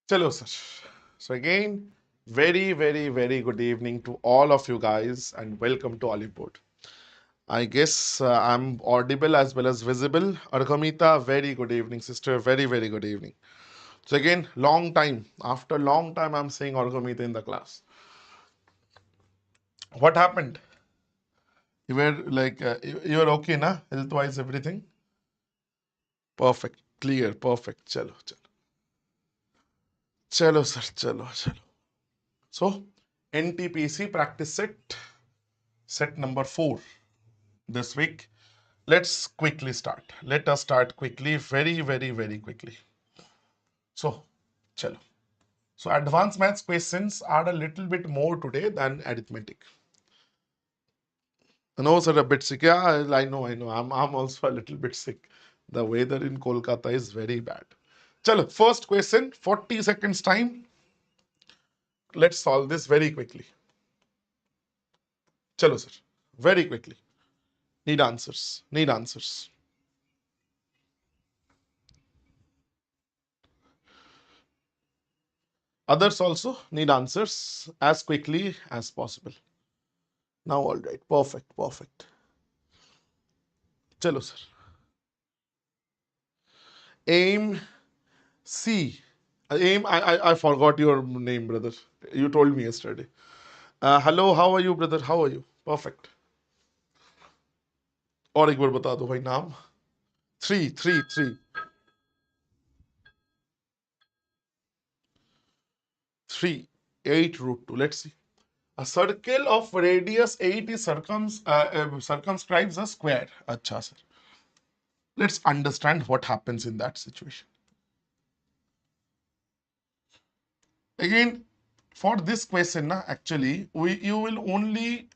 Chalo, sir. So again, very good evening to all of you guys and welcome to oliveboard. I guess I'm audible as well as visible. Arghamita, very good evening, sister. Very good evening. So again, long time. After long time, I'm seeing Arghamita in the class. What happened? You were like, you were okay, na? Health-wise, everything? Perfect. Clear. Perfect. Chalo. Chalo, sir. Chalo. So, NTPC practice set number 4 this week. Let's quickly start. Let us start quickly, very quickly. So, chalo. So, advanced maths questions are a little bit more today than arithmetic. No, sir, a bit sick. Yeah, I know. I'm also a little bit sick. The weather in Kolkata is very bad. Chalo, first question, 40 seconds time. Let's solve this very quickly. Chalo, sir. Very quickly. Need answers. Need answers. Others also need answers as quickly as possible. Now, all right. Perfect. Chalo, sir. Aim C. I forgot your name, brother. You told me yesterday. Hello, how are you, brother? How are you? Perfect. और एक बार बता दो भाई नाम. Three. 8 root 2. Let's see. A circle of radius 8 is circumscribes a square. Acha, sir. Let's understand what happens in that situation. Again, for this question, actually, you will only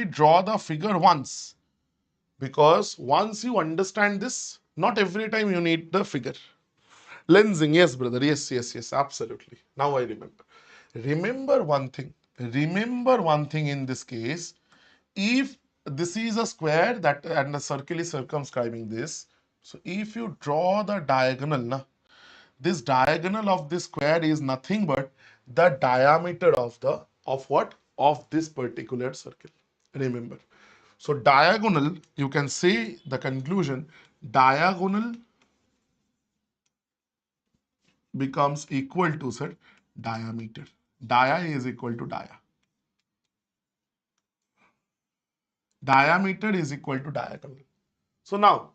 draw the figure once, because once you understand this, not every time you need the figure. Lensing, yes, brother, yes, absolutely. Now I remember. Remember one thing in this case. If this is a square that and the circle is circumscribing this, so if you draw the diagonal, this diagonal of this square is nothing but the diameter of what? Of this particular circle. Remember. So diagonal, you can say the conclusion, diagonal becomes equal to, sir, diameter. Dia is equal to dia. Diameter is equal to diagonal. So now,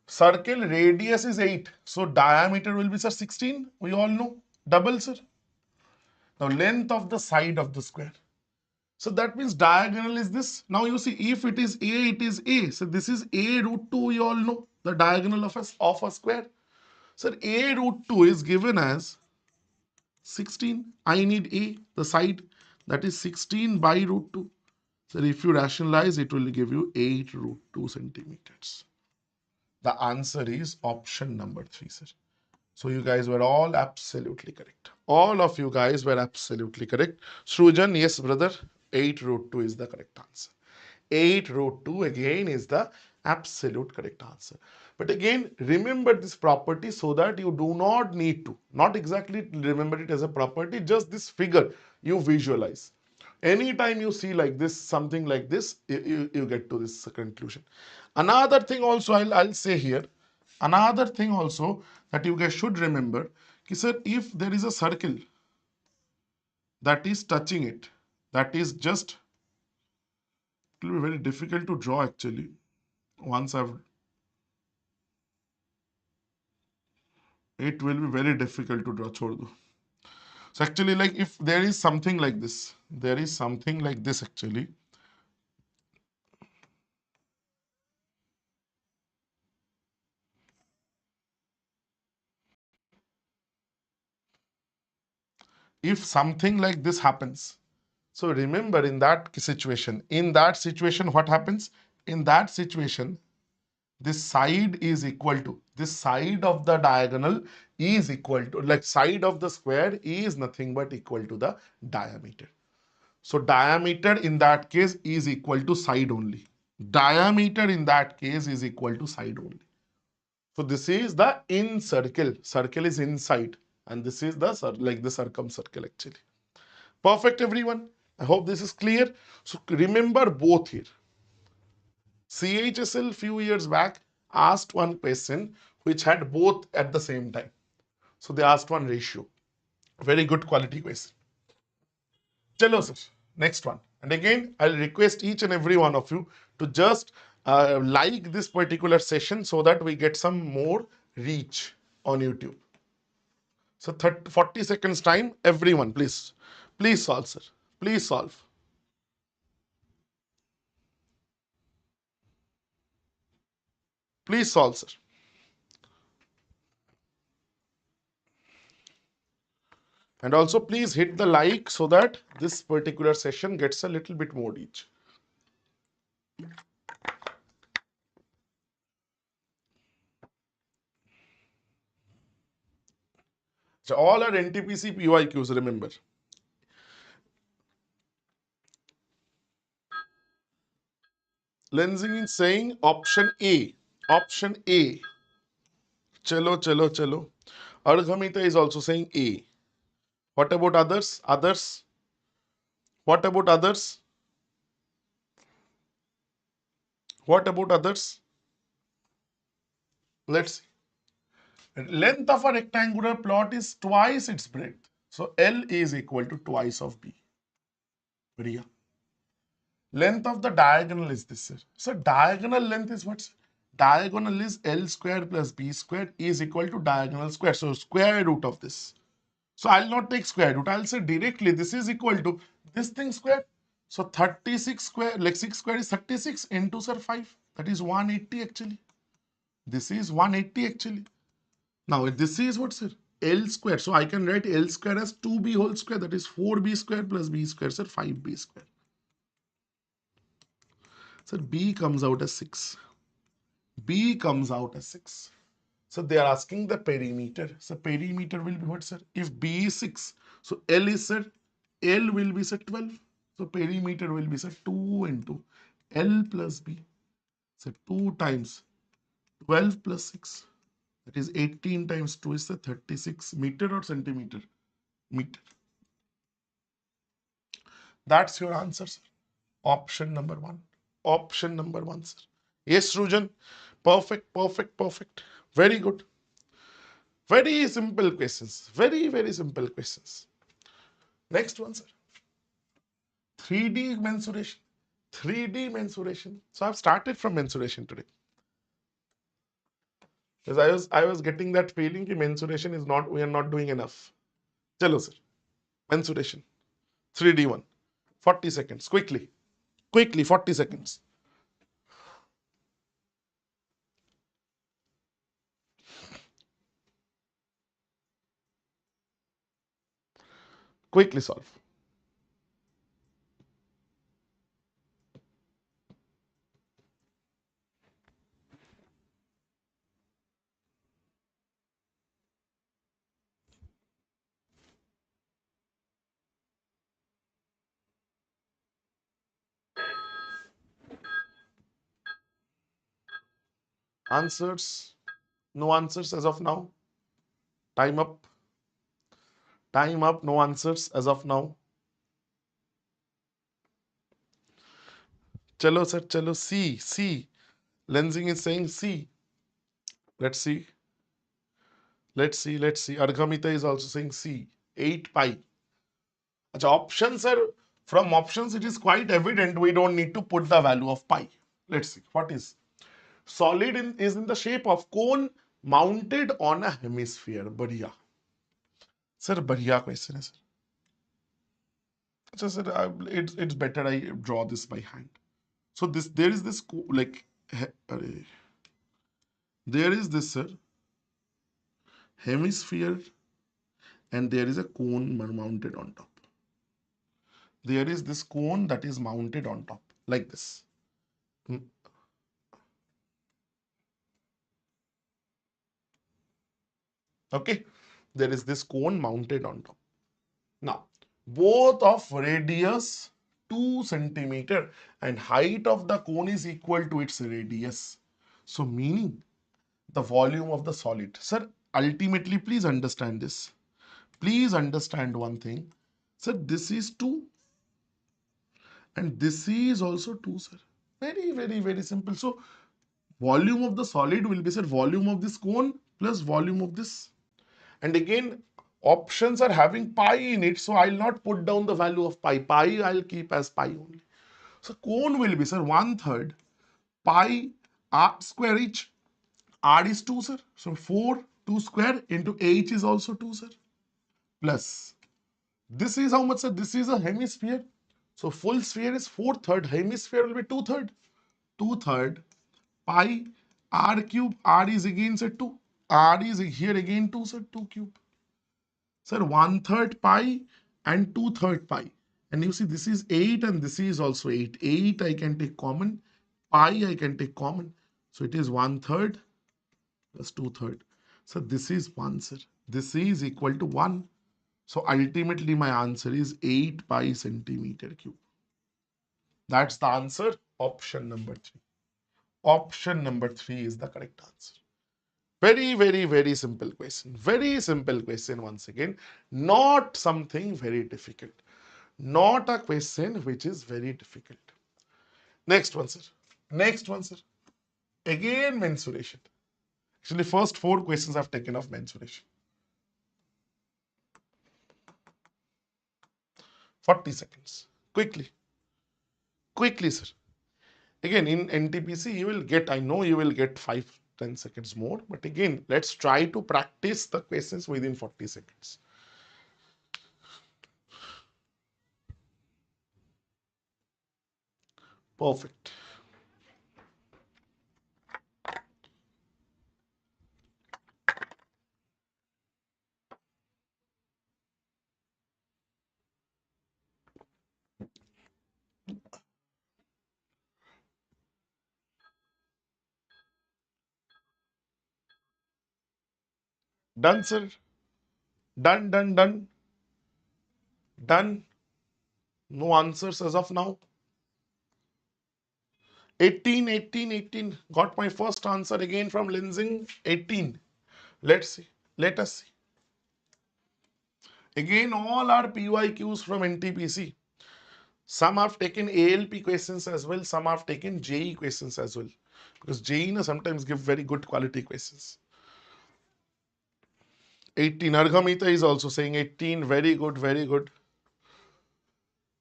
circle radius is 8. So diameter will be, sir, 16. We all know. Double, sir. Now length of the side of the square. So that means diagonal is this. Now you see, if it is A, it is A. So this is A root 2, we all know. The diagonal of a square. So A root 2 is given as 16. I need A, the side. That is 16 by root 2. So if you rationalize, it will give you 8 root 2 centimeters. The answer is option number 3, sir. So you guys were all absolutely correct. All of you guys were absolutely correct. Srujan, yes, brother, 8 root 2 is the correct answer. 8 root 2 again is the absolute correct answer. But again, remember this property so that you do not need to, not exactly remember it as a property, just this figure you visualize. Anytime you see like this, something like this, you get to this conclusion. Another thing also I'll say here, another thing also that you guys should remember, sir, if there is a circle that is touching it, that is just, it will be very difficult to draw actually. Once it will be very difficult to draw. Chhod do. So actually, like if there is something like this, actually. If something like this happens, so remember in that situation, what happens? In that situation, this side is equal to, this side of the diagonal is equal to, like side of the square is nothing but equal to the diameter. So diameter in that case is equal to side only. Diameter in that case is equal to side only. So this is the in circle. Circle is inside, and this is the like the circumcircle actually. Perfect, everyone. I hope this is clear. So remember both here. CHSL few years back asked one question which had both at the same time. So they asked one ratio. Very good quality question. Chalo sir, next one. And again, I'll request each and every one of you to just like this particular session so that we get some more reach on YouTube. So 40 seconds time, everyone, please. Please solve, sir. Please solve. Please solve, sir. And also please hit the like so that this particular session gets a little bit more reach. So all are NTPC PYQs, remember. Lensing is saying option A. Option A. Chalo, chalo, chalo. Arghamita is also saying A. What about others? Others? What about others? What about others? Let's see. Length of a rectangular plot is twice its breadth. So L is equal to twice of B. Bariya. Length of the diagonal is this, sir. So diagonal length is what? Diagonal is L square plus B square is equal to diagonal square. So square root of this. So I'll not take square root. I'll say directly this is equal to this thing square. So 36 square, like 6 square is 36 into sir 5. That is 180 actually. This is 180 actually. Now this is what, sir? L square. So I can write L square as 2B whole square. That is 4B square plus B square, sir, 5B square. Sir, B comes out as 6. B comes out as 6. So they are asking the perimeter. So perimeter will be what, sir? If B is 6, so L is, sir, L will be, sir, 12. So perimeter will be, sir, 2 into L plus B. So 2 times 12 plus 6. That is 18 times 2 is the 36 meter or centimeter? Meter. That's your answer, sir. Option number 1. Option number 1, sir. Yes, Rujan. Perfect, perfect, perfect. Very good. Very simple questions. Very, very simple questions. Next one, sir. 3D mensuration. 3D mensuration. So I've started from mensuration today. Because I was getting that feeling that mensuration is not, we are not doing enough. Chalo, sir. Mensuration. 3D one. 40 seconds. Quickly. Quickly, 40 seconds. Quickly solve. Answers. No answers as of now. Time up. Time up. No answers as of now. Chalo, sir. Chalo. C. C. Lensing is saying C. Let's see. Let's see. Let's see. Arghamita is also saying C. 8 pi. Achha, options are, from options it is quite evident we don't need to put the value of pi. Let's see. What is? Solid is in the shape of cone mounted on a hemisphere. Badhiya. Sir, badhiya question hai, sir. Achha, sir, it's better I draw this by hand. So there is this like there is this, sir, hemisphere, and there is a cone mounted on top. There is this cone that is mounted on top like this. Okay, there is this cone mounted on top. Now, both of radius 2 centimeter and height of the cone is equal to its radius. So meaning the volume of the solid. Sir, ultimately, please understand this. Please understand one thing. Sir, this is 2 and this is also 2, sir. Very, very, very simple. So, volume of the solid will be, sir, volume of this cone plus volume of this. And again, options are having pi in it, so I'll not put down the value of pi. Pi I'll keep as pi only. So cone will be, sir, 1/3 pi r square each. R is 2, sir. So 4, 2 square into h is also 2, sir. Plus, this is how much, sir? This is a hemisphere. So full sphere is 4/3. Hemisphere will be 2/3. 2/3 pi r cube. R is again, sir, 2. R is here again 2, sir, 2 cube. Sir, 1/3 pi and 2/3 pi. And you see this is 8 and this is also 8. 8 I can take common. Pi I can take common. So it is 1/3 plus 2/3. So this is 1, sir. This is equal to 1. So ultimately my answer is 8 pi centimeter cube. That's the answer. Option number 3. Option number 3 is the correct answer. Very, very, very simple question. Very simple question once again. Not something very difficult. Not a question which is very difficult. Next one, sir. Next one, sir. Again, mensuration. Actually, first 4 questions I've taken of mensuration. 40 seconds. Quickly. Quickly, sir. Again, in NTPC, you will get, I know you will get 5-10 seconds more. But again, let's try to practice the questions within 40 seconds. Perfect. Done, sir. Done, done, done. Done. No answers as of now. 18, 18, 18. Got my first answer again from Lensing. 18. Let's see. Let us see. Again, all are PYQs from NTPC. Some have taken ALP questions as well. Some have taken JE questions as well. Because JE sometimes give very good quality questions. 18. Arghamita is also saying 18. Very good, very good.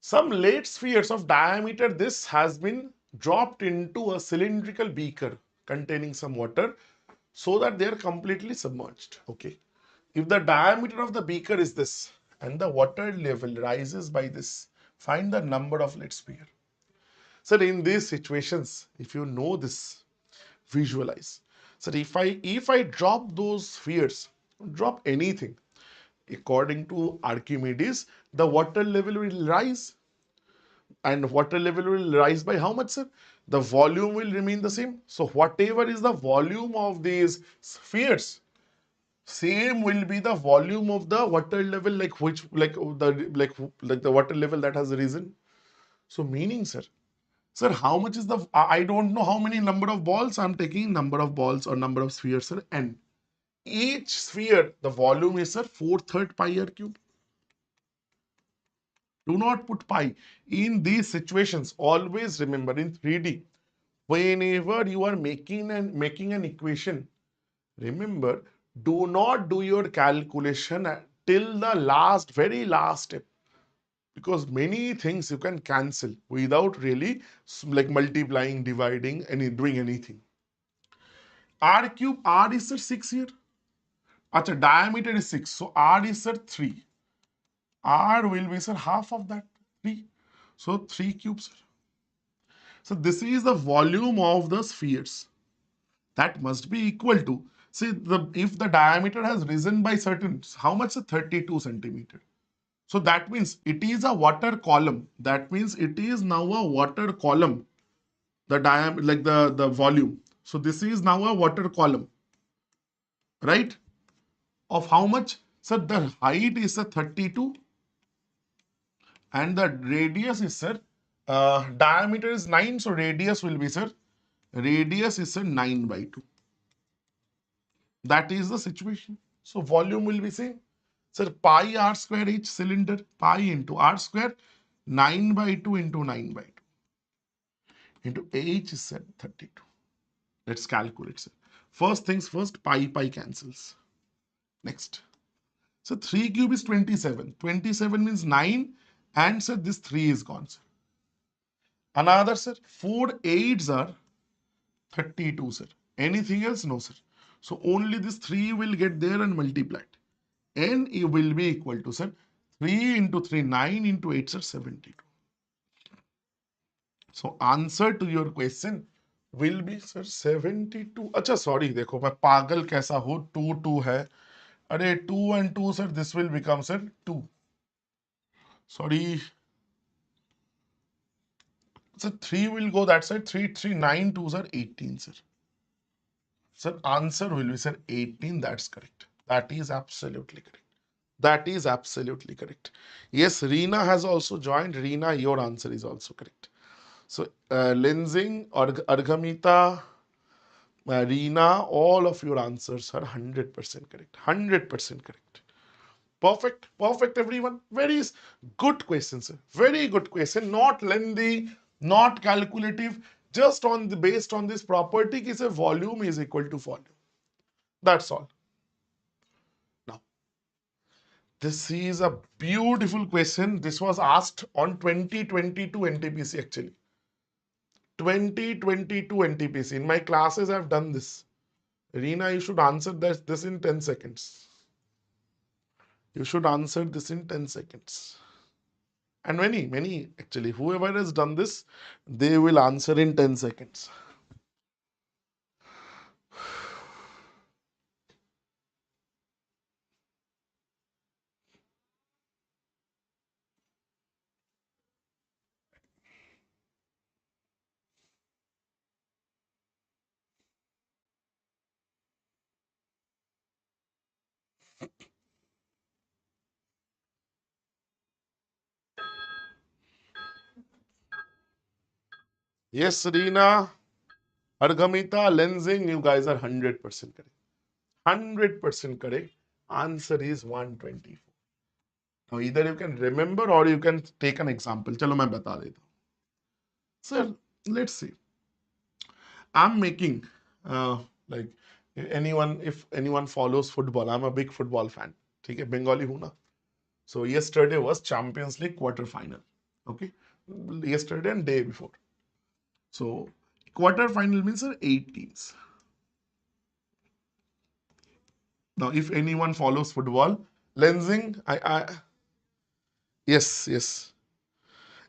Some late spheres of diameter, this has been dropped into a cylindrical beaker containing some water so that they are completely submerged. Okay. If the diameter of the beaker is this and the water level rises by this, find the number of late sphere. So in these situations, if you know this, visualize. So if I drop those spheres, drop anything, according to Archimedes, the water level will rise. And water level will rise by how much, sir? The volume will remain the same. So whatever is the volume of these spheres, same will be the volume of the water level, like the water level that has risen. So meaning, sir, how much is the, I don't know how many number of balls. I'm taking number of balls or number of spheres, sir, n. Each sphere, the volume is, sir, 4/3 pi r cube. Do not put pi. In these situations, always remember in 3D, whenever you are making an equation, remember, do not do your calculation till the last, very last step. Because many things you can cancel without really like multiplying, dividing, and doing anything. R cube, R is, sir, 6 here. Acha, diameter is 6. So R is, sir, 3. R will be, sir, half of that 3. So 3 cubes. So this is the volume of the spheres. That must be equal to, see, if the diameter has risen by certain, how much? 32 centimeter. So that means it is a water column. That means it is now a water column. The diameter, like the volume. So this is now a water column, right? Of how much? So the height is a 32 and the radius is, sir, diameter is 9. So radius will be, sir, radius is, sir, 9/2. That is the situation. So volume will be same. Sir, pi r square each cylinder, pi into r square, 9 by 2 into 9 by 2 into h is said 32. Let's calculate, sir. First things first, pi cancels. Next. So 3 cube is 27. 27 means 9 and sir this 3 is gone, sir. Another, sir, 4 8s are 32, sir. Anything else? No, sir. So only this 3 will get there and multiplied. N will be equal to, sir, 3 into 3, 9 into 8, sir, 72. So answer to your question will be, sir, 72. अच्छा sorry, देखो मैं पागल कैसा हूँ, 2 2 है. अरे 2 and 2, sir, this will become, sir, 2. Sorry. So 3 will go that side. 3 3 9 2s are 18, sir. Sir, answer will be, sir, 18. That's correct. That is absolutely correct. That is absolutely correct. Yes, Reena has also joined. Reena, your answer is also correct. So, Lensing, Argamita, Reena, all of your answers are 100% correct. 100% correct. Perfect, perfect, everyone. Very good question, sir. Very good question. Not lengthy, not calculative. Just on the based on this property, is a volume is equal to volume. That's all. Now, this is a beautiful question. This was asked on 2022 NTPC actually. 2022 NTPC. In my classes, I've done this. Reena, you should answer this in 10 seconds. You should answer this in 10 seconds. And many actually, whoever has done this, they will answer in 10 seconds. Yes, Reena, Argamita, Lensing, you guys are 100% correct. 100% correct. Answer is 124. Now, either you can remember or you can take an example. चलो मैं बता देता हूँ. Sir, let's see. I'm making like if anyone follows football, I'm a big football fan. ठीक है, Bengali हूँ ना. So yesterday was Champions League quarter final. Okay, yesterday and day before. So quarter final means 8 teams. Now, if anyone follows football, Lensing, yes.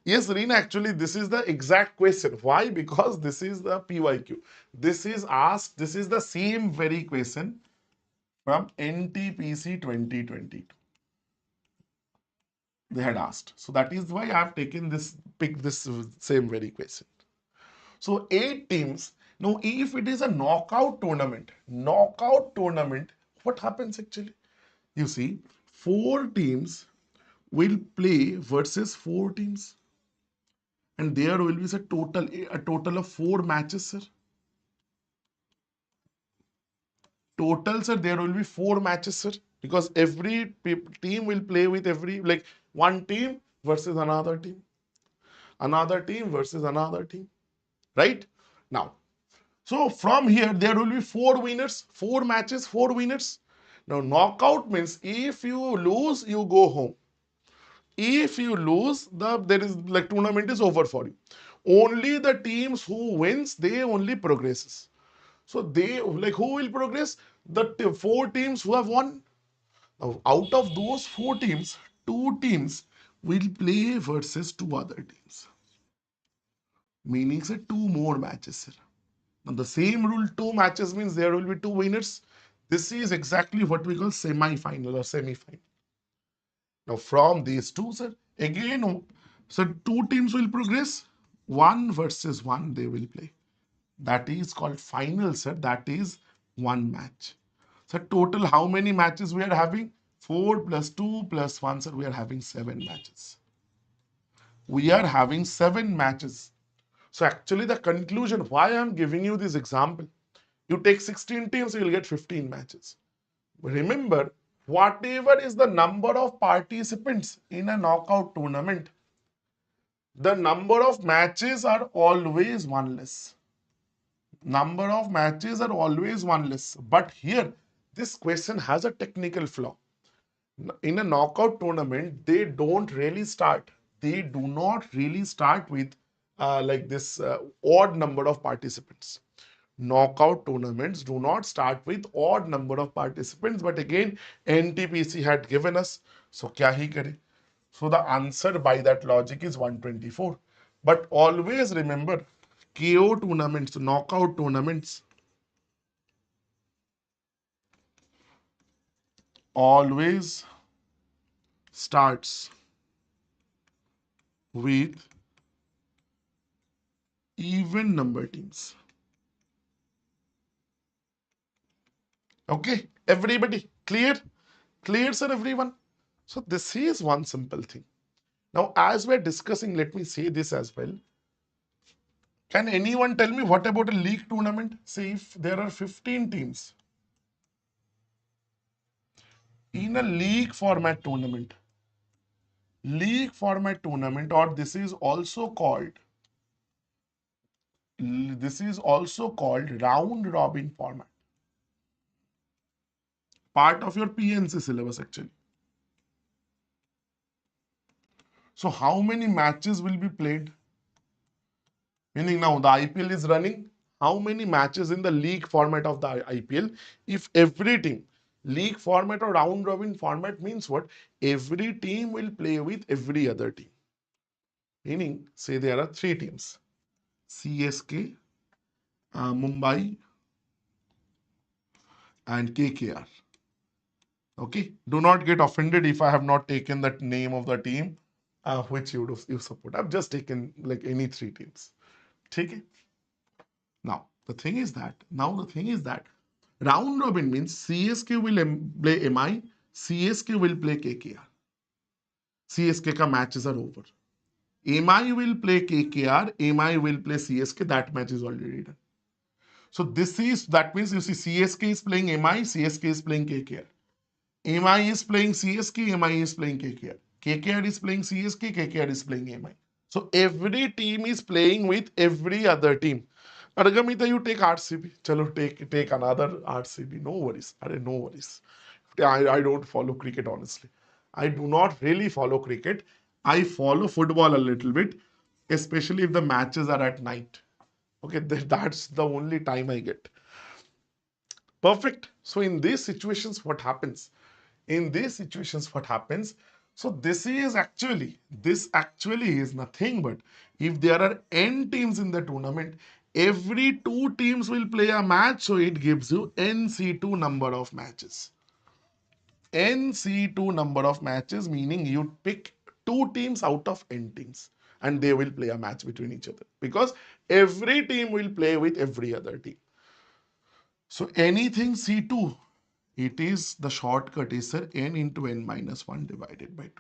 Yes, Reena, actually, this is the exact question. Why? Because this is the PYQ. This is asked, this is the same very question from NTPC 2022. They had asked. So that is why I have picked this same very question. So 8 teams. Now, if it is a knockout tournament, what happens actually? You see, 4 teams will play versus 4 teams. And there will be a total of 4 matches, sir. Total, sir, there will be 4 matches, sir. Because every team will play with like one team versus another team. Another team versus another team. Right? Now, so from here, there will be 4 winners, 4 matches, 4 winners. Now, knockout means if you lose, you go home. If you lose, there is like tournament is over for you. Only the teams who wins, they only progresses. So they like who will progress? The 4 teams who have won. Now, out of those 4 teams, 2 teams will play versus 2 other teams. Meaning, say 2 more matches, sir. Now, the same rule, 2 matches means there will be 2 winners. This is exactly what we call semi-final or semi-final. Now, from these two, sir, again, so 2 teams will progress. 1 versus 1 they will play. That is called final, sir. That is 1 match. So total, how many matches we are having? 4 plus 2 plus 1, sir. We are having 7 matches. We are having 7 matches. So actually the conclusion, why I am giving you this example? You take 16 teams, you will get 15 matches. Remember, whatever is the number of participants in a knockout tournament, the number of matches are always one less. Number of matches are always one less. But here, this question has a technical flaw. In a knockout tournament, they don't really start. They do not really start with like this odd number of participants. Knockout tournaments do not start with odd number of participants, but again, NTPC had given us, so kya hi kare? So the answer by that logic is 124. But always remember, KO tournaments, knockout tournaments, always starts with even number teams. Okay, everybody clear? Clear, sir, everyone? So this is one simple thing. Now, as we're discussing, let me say this as well. Can anyone tell me what about a league tournament? Say if there are 15 teams in a league format tournament, or this is also called round robin format. Part of your PNC syllabus actually. So how many matches will be played? Meaning now the IPL is running. How many matches in the league format of the IPL? If every team, league format or round robin format means what? Every team will play with every other team. Meaning, say there are three teams: CSK, Mumbai, and KKR. Okay, do not get offended if I have not taken that name of the team which you support. I've just taken like any three teams. Okay. Now the thing is that round robin means CSK will play MI, CSK will play KKR. CSK ka matches are over. MI will play KKR, MI will play CSK. That match is already done. So that means you see CSK is playing MI, CSK is playing KKR. MI is playing CSK, MI is playing KKR. KKR is playing CSK, KKR is playing MI. So every team is playing with every other team. Argamita, you take RCB. Chalo, take another RCB. No worries. No worries. I don't follow cricket, honestly. I do not really follow cricket. I follow football a little bit, especially if the matches are at night. Okay, that's the only time I get. Perfect. So in these situations, what happens? So this actually is nothing but if there are n teams in the tournament, every two teams will play a match, so it gives you NC2 number of matches. NC2 number of matches, meaning you pick two teams out of n teams and they will play a match between each other because every team will play with every other team. So anything C2, it is the shortcut is sir n into n minus 1 divided by 2.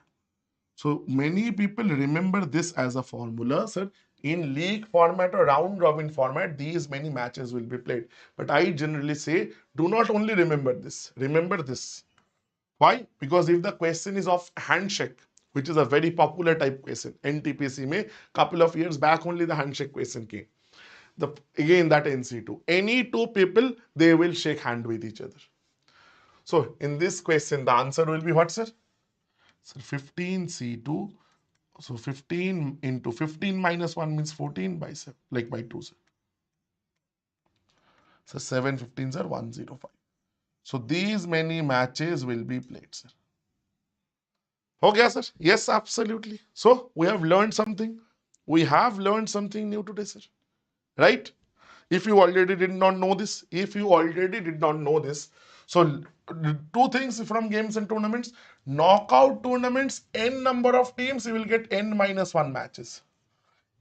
So many people remember this as a formula, sir. In league format or round robin format, these many matches will be played. But I generally say, do not only remember this, remember this. Why? Because if the question is of handshake, which is a very popular type question, NTPC में couple of years back only the handshake question came. Again that NC2. Any two people, they will shake hand with each other. So in this question, the answer will be what, sir? So 15C2. So 15 into 15 minus 1 means 14 by 7, like by 2, sir. So 7 15s are 105. So these many matches will be played, sir. Okay, sir? Yes, absolutely. So we have learned something. We have learned something new today, sir. Right? If you already did not know this, so two things from games and tournaments. Knockout tournaments, n number of teams, you will get n minus 1 matches.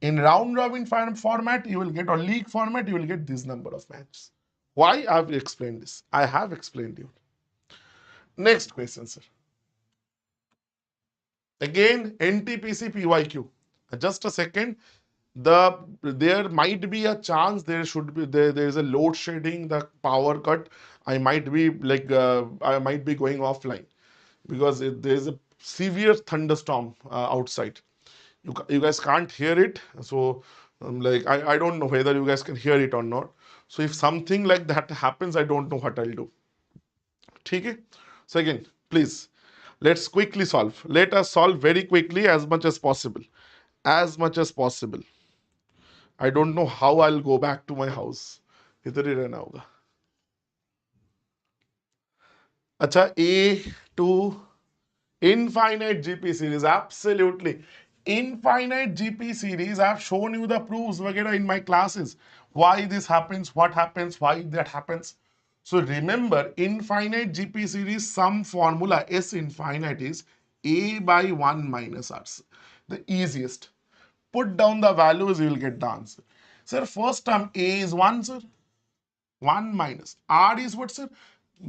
In round robin format, you will get, or league format, you will get this number of matches. Why? I have explained this. I have explained you. Next question, sir. Again, NTPC PYQ. Just a second. There might be a chance there is a load shedding, the power cut. I might be going offline because there is a severe thunderstorm outside. You guys can't hear it, so I don't know whether you guys can hear it or not. So if something like that happens, I don't know what I'll do. Okay. So again, please, let's quickly solve. Let us solve very quickly, as much as possible. As much as possible. I don't know how I'll go back to my house. इधर ही रहना होगा. अच्छा, A to infinite GP series, absolutely. Infinite GP series, I've shown you the proofs वगैरह in my classes. Why this happens, what happens, why that happens. So remember, infinite GP series, some formula S infinite is A by 1 minus R. The easiest. Put down the values, you will get the answer. Sir, first term A is 1, sir. 1 minus. R is what, sir?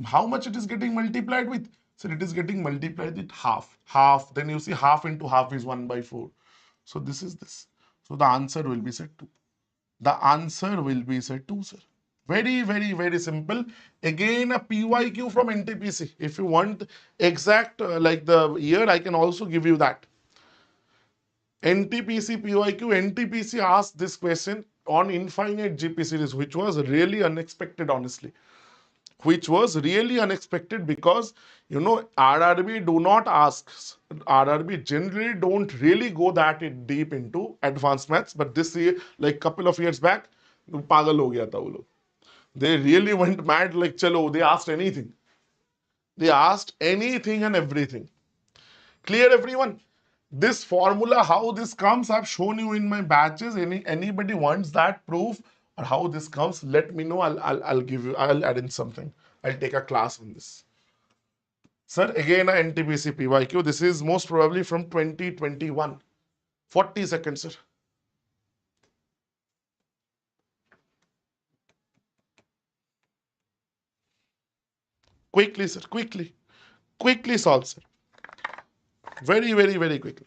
How much it is getting multiplied with? Sir, it is getting multiplied with half. Half. Then you see half into half is 1 by 4. So this is this. So the answer will be set 2. The answer will be set 2, sir. Very, very, very simple. Again, a PYQ from NTPC. If you want exact like the year, I can also give you that. NTPC PYQ, NTPC asked this question on infinite GP series, which was really unexpected, honestly. Which was really unexpected because, you know, RRB do not ask. RRB generally don't really go that deep into advanced maths. But this year, like couple of years back, pagal ho gaya tha wo log. They really went mad, like, chalo, they asked anything. They asked anything and everything. Clear, everyone? This formula, how this comes, I've shown you in my batches. Anybody wants that proof or how this comes, let me know. I'll give you, I'll add in something. I'll take a class on this. Sir, again a NTPC PYQ. This is most probably from 2021. 40 seconds, sir. Quickly, sir, quickly. Quickly solve, sir. Very, very, very quickly.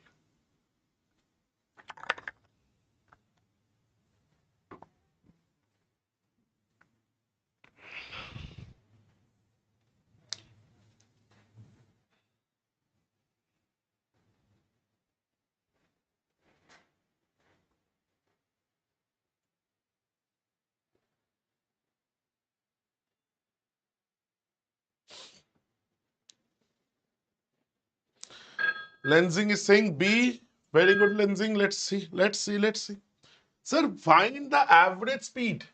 Lensing is saying B. Very good, Lensing. Let's see. Let's see. Let's see. Sir, find the average speed.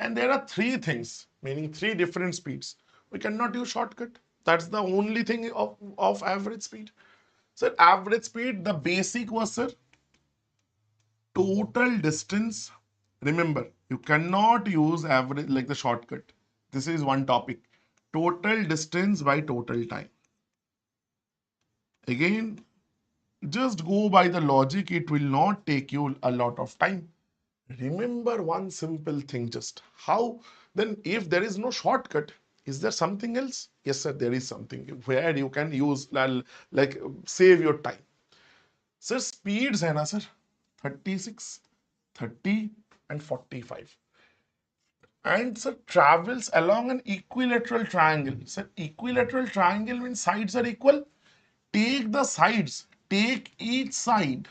And there are three things, meaning three different speeds. We cannot use shortcut. That's the only thing of average speed. Sir, average speed, the basic was, sir, total distance. Remember, you cannot use average like the shortcut. This is one topic. Total distance by total time. Again, just go by the logic. It will not take you a lot of time. Remember one simple thing, just how, then if there is no shortcut, is there something else? Yes, sir, there is something where you can use like save your time. Sir, speeds hai na, sir, 36, 30 and 45. And sir, travels along an equilateral triangle. Sir, equilateral triangle means sides are equal. Take the sides, take each side.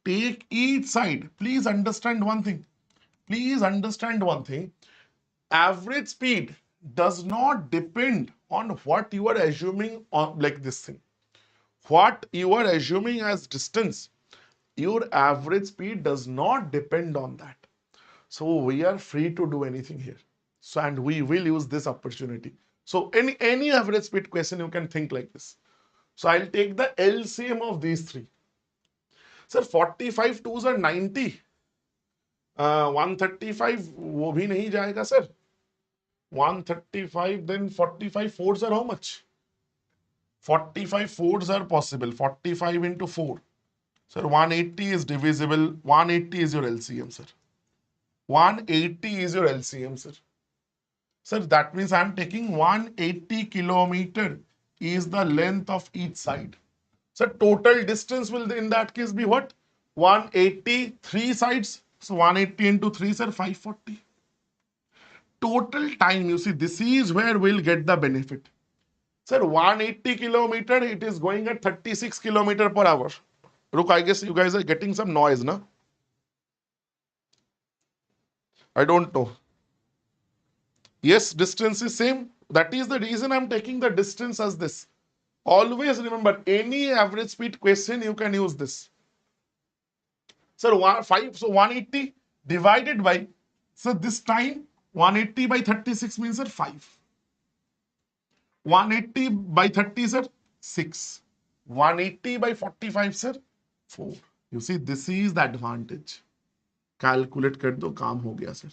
Take each side. Please understand one thing. Please understand one thing. Average speed does not depend on what you are assuming on, like this thing. What you are assuming as distance, your average speed does not depend on that. So we are free to do anything here. So, and we will use this opportunity. So any average speed question, you can think like this. So I'll take the LCM of these three. Sir, 45 twos are 90. 135 वो भी नहीं जाएगा sir. 135, then 45 fours are how much? 45 fours are possible. 45 into 4. Sir, 180 is divisible. 180 is your LCM, sir. 180 is your LCM, sir. Sir, that means I'm taking 180 kilometer is the length of each side. So total distance will in that case be what? 180, three sides. So 180 into 3, sir, 540. Total time, you see, this is where we'll get the benefit. Sir, 180 kilometer, it is going at 36 kilometer per hour. Look, I guess you guys are getting some noise, no? I don't know. Yes, distance is same. That is the reason I'm taking the distance as this. Always remember, any average speed question, you can use this. Sir, 180 divided by, so this time 180 by 36 means, sir, 5. 180 by 30, sir, 6. 180 by 45, sir, 4. You see, this is the advantage. Calculate कर दो, काम हो गया, sir.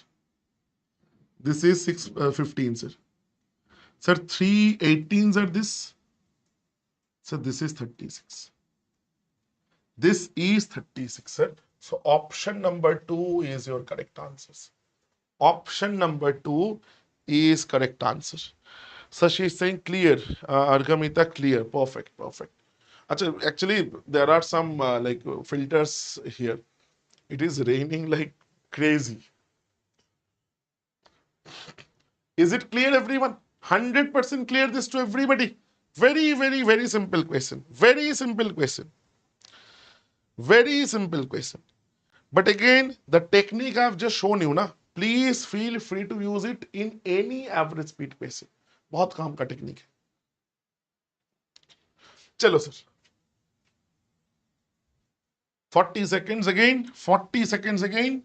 This is 615, sir. Sir, 318s are this. So this is 36. This is 36, sir. So option number 2 is your correct answers. Option number 2 is correct answer. So she's saying clear. Argamita, clear. Perfect, perfect. Actually, there are some filters here. It is raining like crazy. Is it clear, everyone? 100% clear this to everybody. Very, very, very simple question. Very simple question. Very simple question. But again, the technique I've just shown you, na, please feel free to use it in any average speed question. बहुत काम का technique है. चलो sir. 40 seconds again. 40 seconds again.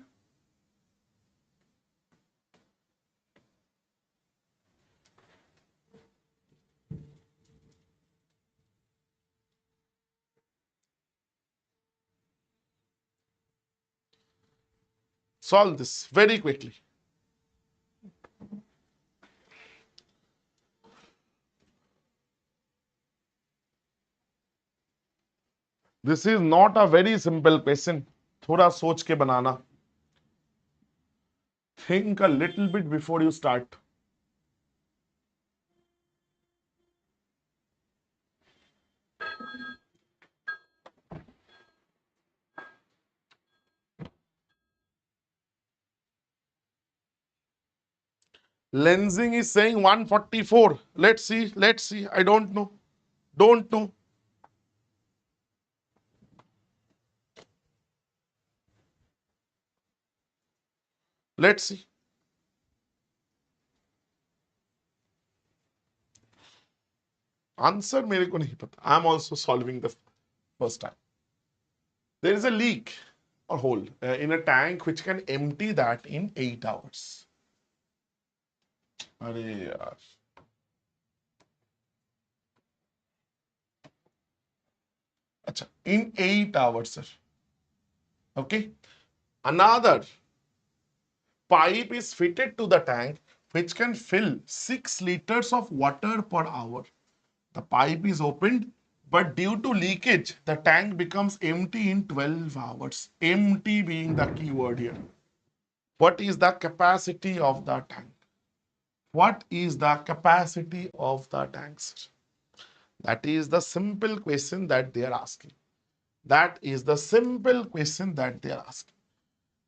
Solve this very quickly. This is not a very simple question. थोड़ा सोच के बनाना. Think a little bit before you start. Lensing is saying 144. Let's see. Let's see. I don't know. Don't know. Let's see. Answer मेरे को नहीं पता. I'm also solving the first time. There is a leak or hole in a tank which can empty that in 8 hours. अरे यार. अच्छा, in 8 hours, sir. Okay. Another pipe is fitted to the tank which can fill 6 liters of water per hour. The pipe is opened, but due to leakage, the tank becomes empty in 12 hours. Empty being the key word here. What is the capacity of the tank? What is the capacity of the tanks? That is the simple question that they are asking. That is the simple question that they are asking.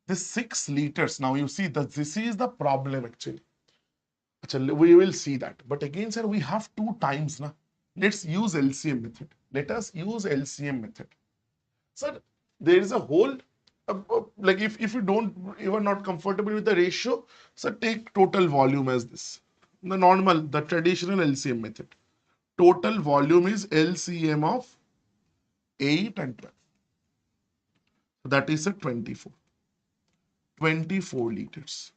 This 6 liters, now you see that this is the problem actually. We will see that. But again, sir, we have 2 times. Na? Let's use LCM method. Let us use LCM method. Sir, there is a whole, like if you are not comfortable with the ratio, so take total volume as this. The traditional LCM method. Total volume is LCM of 8 and 12. That is a 24. 24 liters.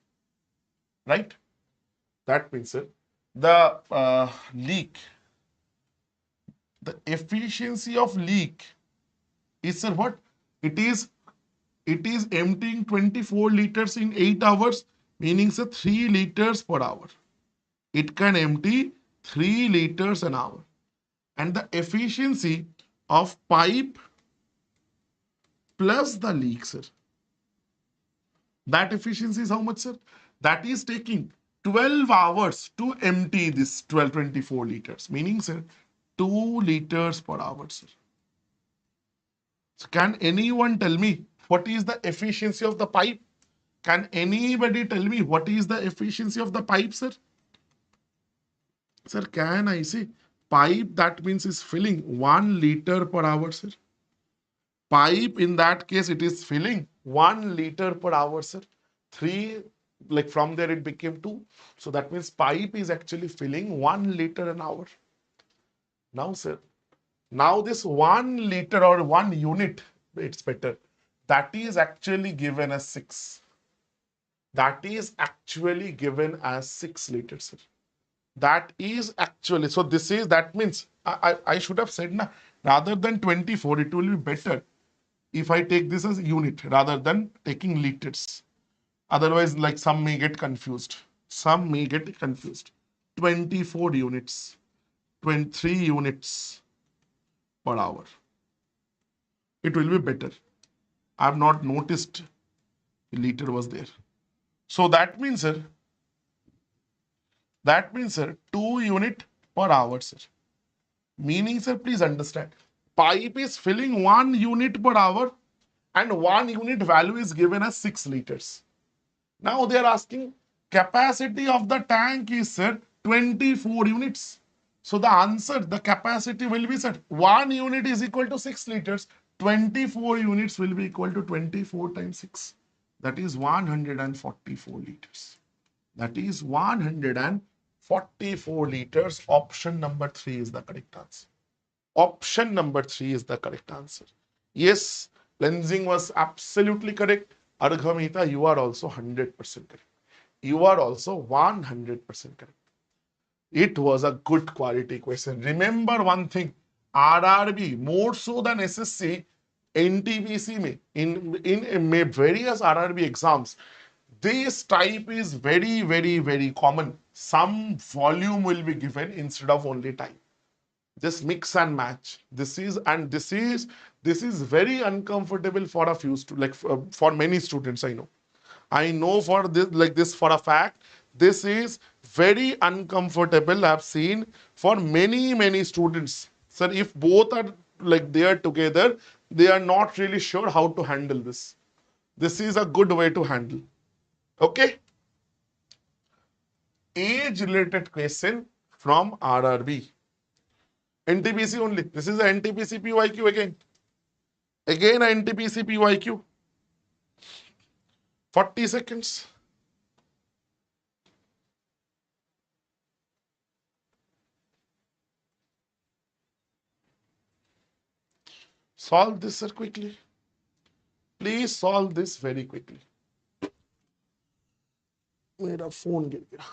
Right? That means, sir, the leak, the efficiency of leak is, sir, what? It is emptying 24 liters in 8 hours, meaning, sir, 3 liters per hour. It can empty 3 liters an hour. And the efficiency of pipe plus the leak, sir. That efficiency is how much, sir? That is taking 12 hours to empty this 24 liters, meaning, sir, 2 liters per hour, sir. So can anyone tell me what is the efficiency of the pipe? Can anybody tell me what is the efficiency of the pipe, sir? Sir, can I say pipe that means is filling 1 liter per hour, sir? Pipe in that case it is filling 1 liter per hour, sir. 3, like from there it became 2. So that means pipe is actually filling 1 liter an hour. Now, sir, now this 1 liter or 1 unit, it's better. That is actually given as 6. That is actually given as 6 liters, sir. That is actually, so this is, that means, I should have said, na, rather than 24, it will be better if I take this as unit rather than taking liters. Otherwise, like some may get confused. Some may get confused. 24 units, 23 units per hour. It will be better. I have not noticed the liter was there. So that means, sir, 2 unit per hour, sir. Meaning, sir, please understand. Pipe is filling 1 unit per hour and 1 unit value is given as 6 liters. Now they are asking capacity of the tank is, sir, 24 units. So the answer, the capacity will be, sir, 1 unit is equal to 6 liters. 24 units will be equal to 24 times 6. That is 144 liters. That is 144 liters. Option number 3 is the correct answer. Option number 3 is the correct answer. Yes, Lenzing was absolutely correct. Arghamita, you are also 100% correct. You are also 100% correct. It was a good quality question. Remember one thing, RRB, more so than SSC, NTPC में, in various RRB exams, this type is very, very, very common. Some volume will be given instead of only time. Just mix and match. This is very uncomfortable for a few for many students. I know for this, like this for a fact. This is very uncomfortable. I've seen for many students. Sir, if both are like they are together, they are not really sure how to handle this. This is a good way to handle. Okay. Age related question from RRB. NTPC only. This is the NTPC PYQ again. Again, a NTPC PYQ. 40 seconds. Solve this, sir, quickly. Please solve this very quickly. मेरा phone गिर गया.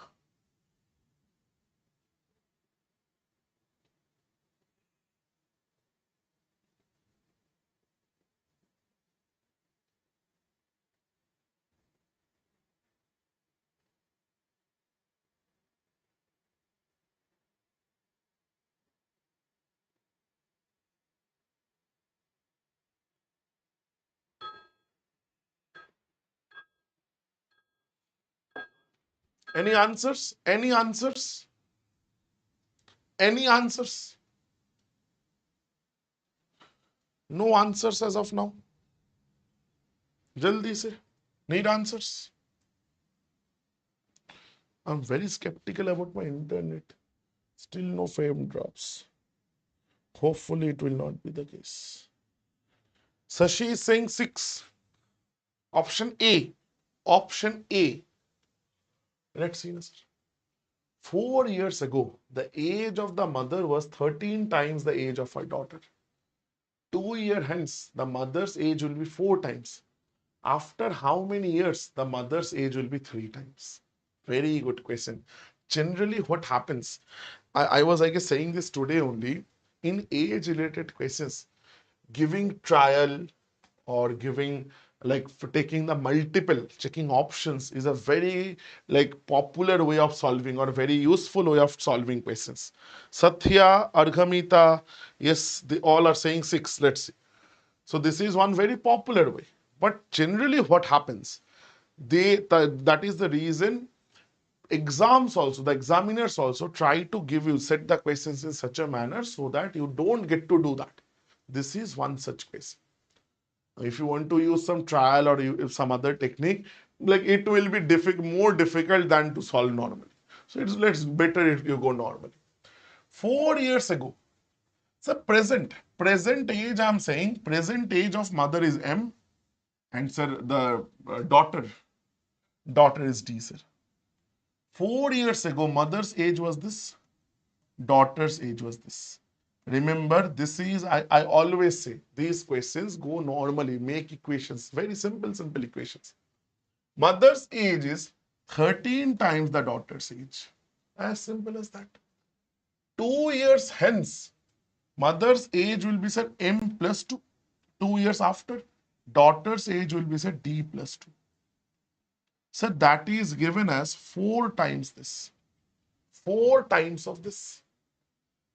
Any answers? Any answers? Any answers? No answers as of now. Jaldi se. Need answers? I'm very skeptical about my internet. Still no frame drops. Hopefully it will not be the case. Sashi is saying 6. Option A. Option A. Let's see, sir. 4 years ago, the age of the mother was 13 times the age of her daughter. 2 years hence, the mother's age will be 4 times. After how many years, the mother's age will be 3 times? Very good question. Generally, what happens? I was, I guess, saying this today only. In age-related questions, giving trial or giving like for taking the multiple checking options is a very like popular way of solving or very useful way of solving questions. Satya, Arghamita, yes, they all are saying 6. Let's see. So this is one very popular way. But generally what happens, that is the reason exams also, the examiners also try to give you, set the questions in such a manner so that you don't get to do that. This is one such case. If you want to use some trial or some other technique, like it will be more difficult than to solve normally. So it's better if you go normally. 4 years ago, so present age, I'm saying present age of mother is M, and sir, the daughter is D, sir. 4 years ago, mother's age was this, daughter's age was this. Remember, this is, I always say, these questions go normally, make equations, very simple equations. Mother's age is 13 times the daughter's age. As simple as that. 2 years hence, mother's age will be said M plus 2. 2 years after, daughter's age will be said D plus 2. So that is given as 4 times this. 4 times of this.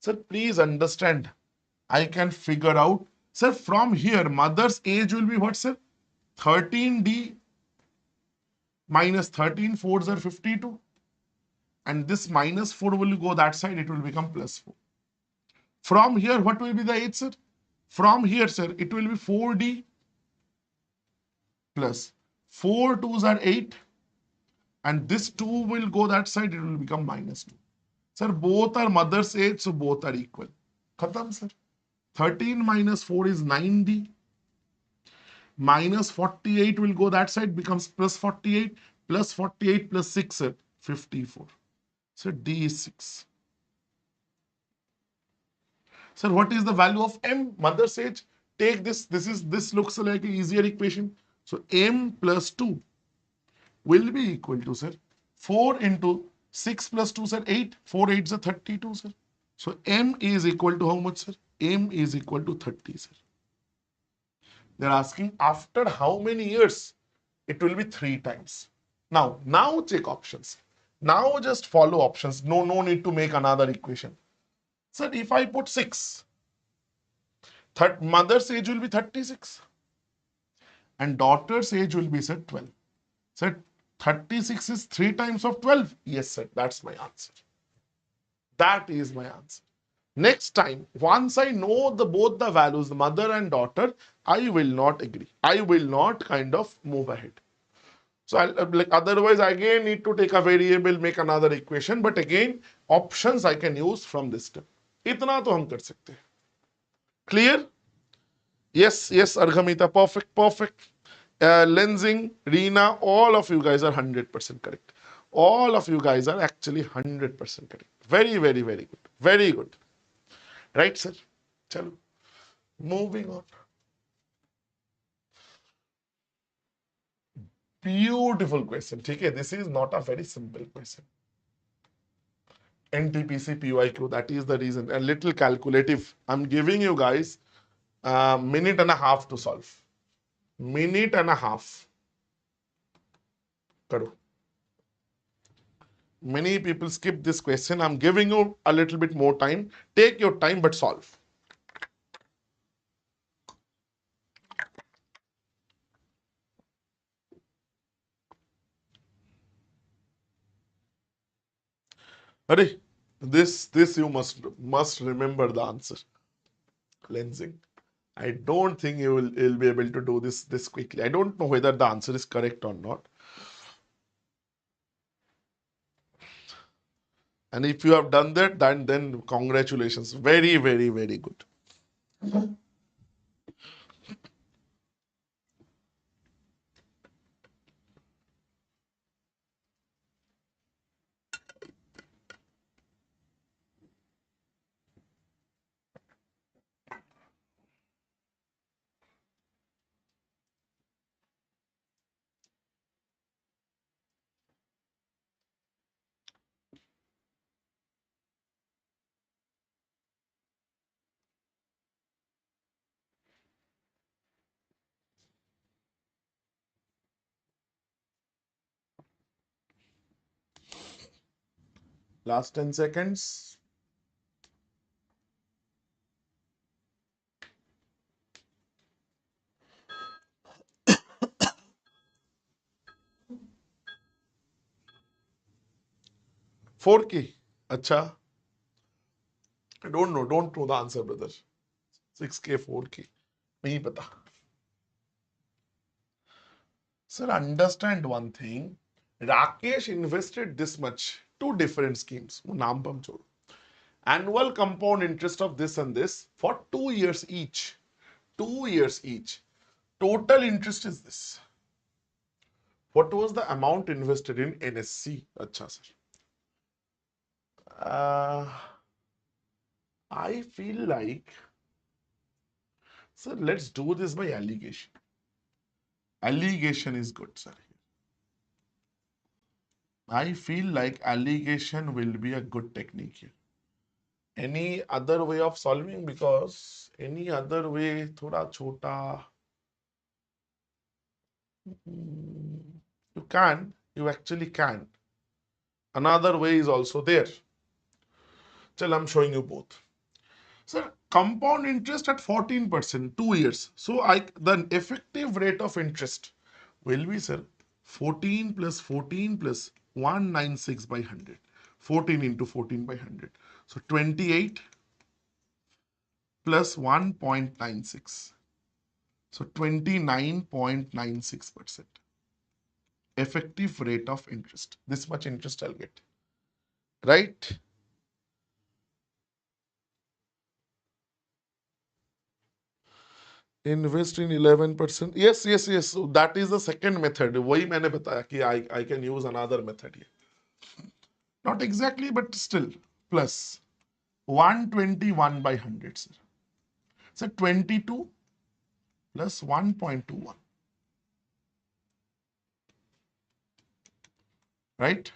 Sir, please understand. I can figure out. Sir, from here, mother's age will be what, sir? 13D minus 13, 4s are 52. And this minus 4 will go that side, it will become plus 4. From here, what will be the age, sir? From here, sir, it will be 4D plus 4 2s are 8. And this 2 will go that side, it will become minus 2. Sir, both are mother's age, so both are equal. Khatam, sir. 13 minus 4 is 9D. Minus 48 will go that side, becomes plus 48. Plus 48 plus 6, sir, 54. So D is 6. Sir, what is the value of M? Mother's age. Take this. This looks like an easier equation. So M plus 2 will be equal to, sir, 4 into 6 plus 2, sir, 8. 4 8s are 32, sir. So M is equal to how much, sir? M is equal to 30, sir. They're asking after how many years? It will be 3 times. Now check options. Now just follow options. No need to make another equation. Sir, if I put 6, mother's age will be 36. And daughter's age will be, sir, 12. Sir, 36 is 3 times of 12. Yes, sir, that's my answer. That is my answer. Next time, once I know both the values, the mother and daughter, I will not agree. I will not kind of move ahead. So otherwise, I again need to take a variable, make another equation. But again, options I can use from this step. इतना तो हम कर सकते हैं. Clear? Yes, Arghamita, perfect. Lensing, Reena, all of you guys are 100% correct. All of you guys are actually 100% correct. Very good. Very good. Right, sir? Chalo. Moving on. Beautiful question. Okay, this is not a very simple question. NTPC PYQ, that is the reason. A little calculative. I'm giving you guys a minute and a half to solve. Minute and a half. Karo. Many people skip this question. I'm giving you a little bit more time. Take your time, but solve. Hurry. This you must remember the answer. Lensing. I don't think you'll be able to do this quickly. I don't know whether the answer is correct or not. And if you have done that, then congratulations. Very good. Last 10 seconds. Four key. Acha. I don't know the answer, brother. 6K 4K. नहीं पता. Sir, understand one thing. Rakesh invested this much, two different schemes. वो नाम पर हम छोड़ो. Annual compound interest of this and this for 2 years each. 2 years each. Total interest is this. What was the amount invested in NSC? Acha, sir. I feel like, sir, let's do this by allegation. Allegation is good, sir. I feel like allegation will be a good technique here. Any other way of solving? Because any other way, thoda chota. You can, you actually can. Another way is also there. Chal, I'm showing you both. Sir, compound interest at 14%, 2 years. So the effective rate of interest will be, sir, 14 plus 14 plus 196 by 100. 14 into 14 by 100. So 28 plus 1.96. So 29.96%. Effective rate of interest. This much interest I'll get. Right? Invest in 11%. Yes, yes, yes. So that is the second method. वही मैंने बताया कि I can use another method here. Not exactly, but still. Plus 121 by 100, sir. So 22 plus 1.21. Right?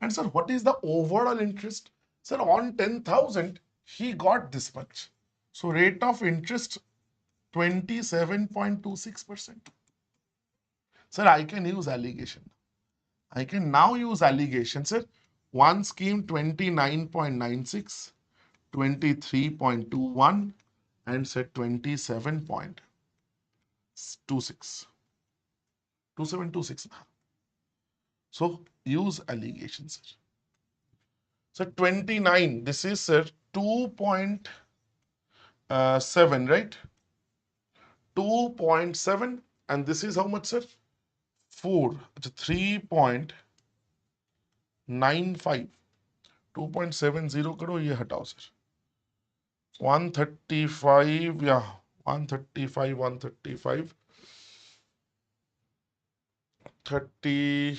And sir, what is the overall interest? Sir, on 10,000, he got this much. So rate of interest 27.26%. Sir, I can use allegation. I can now use allegation, sir. One scheme 29.96, 23.21, and said 27.26. 2726. So use allegation, sir. So 29, this is, sir, 2.7, right? 2.7, and this is how much, sir? 4. It's 3.95. 2.70 करो, ये हटाओ, sir. 135, yeah, 135, 135, 30.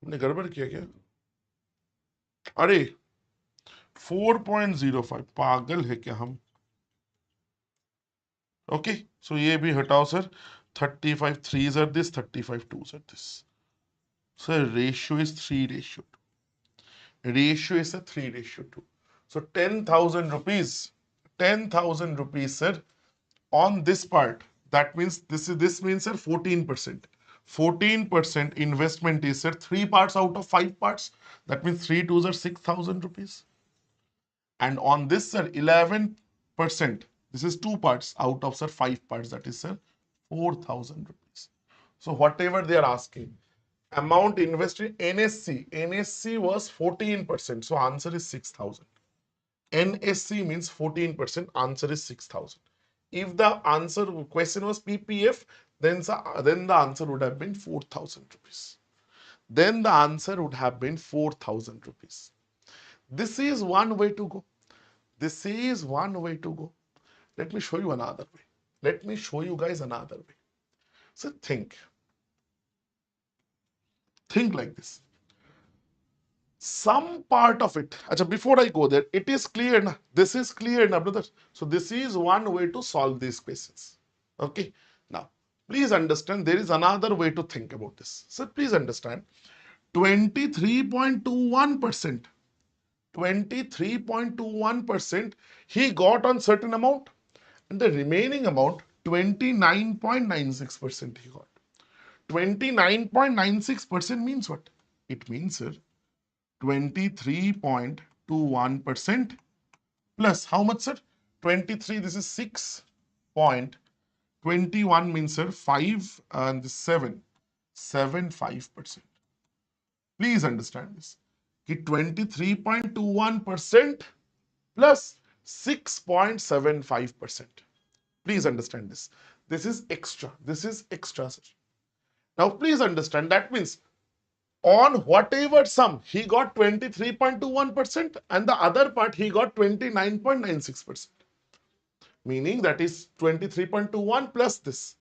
हमने गड़बड़ किया क्या? अरे 4.05, पागल है क्या हम? Okay, so ये भी हटाओ, sir. 35 3s are this, 35 2s are this. Sir, ratio is 3:2. Ratio is a 3:2. So 10,000 rupees. 10,000 rupees, sir, on this part. That means this means, sir, 14%. 14% investment is, sir, 3 parts out of 5 parts. That means 3 2s are 6,000 rupees. And on this, sir, 11%. This is 2 parts out of, sir, 5 parts. That is, sir, 4,000 rupees. So whatever they are asking, amount invested NSC. NSC was 14%. So answer is 6,000. NSC means 14%. Answer is 6,000. If the answer question was PPF, then the answer would have been 4,000 rupees. Then the answer would have been 4,000 rupees. This is one way to go. This is one way to go. Let me show you another way. Let me show you guys another way. So think like this. Some part of it, before I go there, it is clear na? This is clear na, brother? So this is one way to solve these questions. Okay. Now, please understand there is another way to think about this. So please understand 23.21%. 23.21% he got on certain amount, and the remaining amount 29.96% he got. 29.96% means what? It means, sir, 23.21% plus how much, sir? 23, this is 6.21 means, sir, 5 and 7, 75%. Please understand this. 23.21% plus 6.75%. Please understand this. This is extra. This is extra, sir. Now please understand that means on whatever sum he got 23.21% and the other part he got 29.96%. Meaning that is 23.21 plus this.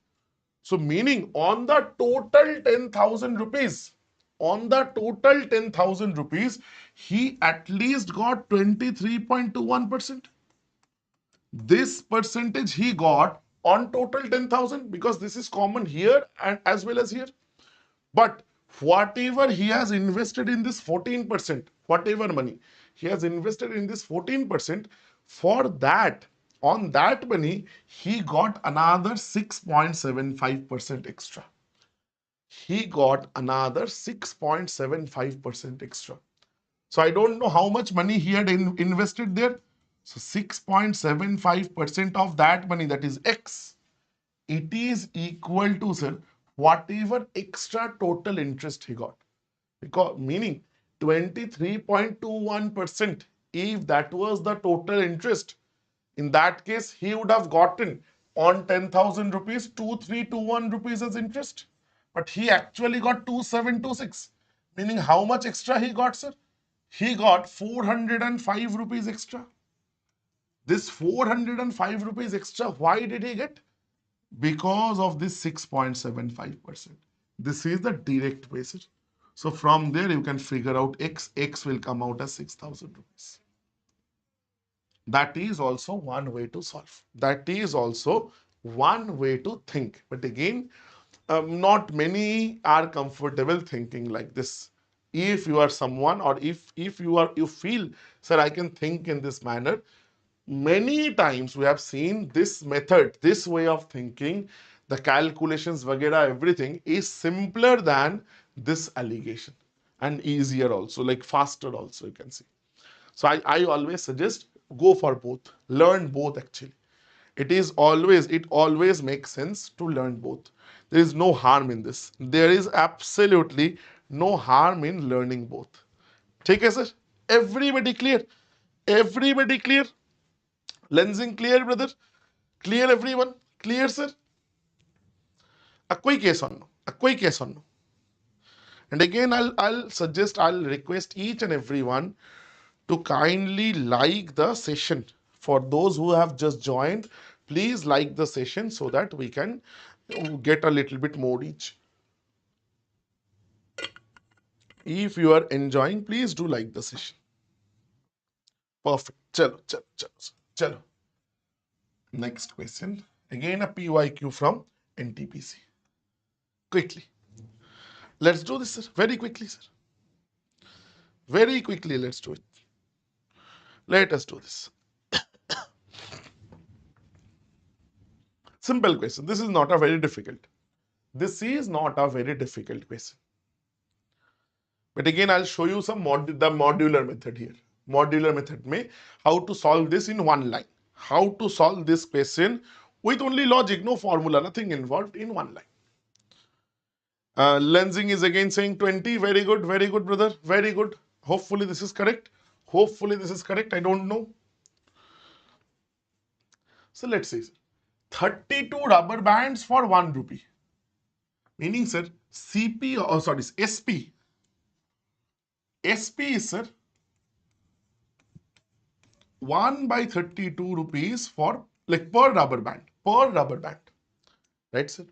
So meaning on the total 10,000 rupees, on the total 10,000 rupees, he at least got 23.21%. This percentage he got on total 10,000 because this is common here and as well as here. But whatever he has invested in this 14%, whatever money he has invested in this 14%, for that, on that money, he got another 6.75% extra. He got another 6.75% extra. So I don't know how much money he had invested there. So 6.75% of that money, that is X, it is equal to, sir, whatever extra total interest he got. Because meaning 23.21%, if that was the total interest, in that case, he would have gotten on 10,000 rupees, 2321 rupees as interest. But he actually got 2726. Meaning how much extra he got, sir? He got 405 rupees extra. This 405 rupees extra, why did he get? Because of this 6.75%. This is the direct basis. So from there you can figure out X will come out as 6,000 rupees. That is also one way to solve. That is also one way to think. But again, not many are comfortable thinking like this. If you are someone or if you feel, sir, I can think in this manner, many times we have seen this method, this way of thinking, the calculations, vagera, everything is simpler than this allegation and easier also, like faster also, you can see. So I always suggest go for both, learn both actually. It always makes sense to learn both. There is no harm in this. There is absolutely no harm in learning both. ठीक है sir? Everybody clear? Everybody clear? Lensing clear, brother? Clear everyone? Clear, sir? A quick yes or no? A quick yes or no? And again, I'll request each and everyone to kindly like the session. For those who have just joined, please like the session so that we can get a little bit more each. If you are enjoying, please do like the session. Perfect. Chalo, chalo, chalo, chalo. Next question. Again, a PYQ from NTPC. Quickly. Let's do this, sir. Very quickly, sir. Very quickly, let's do it. Let us do this. Simple question. This is not a very difficult. This is not a very difficult question. But again, I'll show you some the modular method here. Modular method में how to solve this in one line. How to solve this question with only logic, no formula, nothing involved, in one line. Lensing is again saying 20. Very good, brother. Very good. Hopefully this is correct. Hopefully this is correct. I don't know. So let's see. 32 rubber bands for 1 rupee. Meaning, sir, CP, oh sorry, SP. SP is, sir, 1 by 32 rupees for, like, per rubber band. Per rubber band. Right, sir?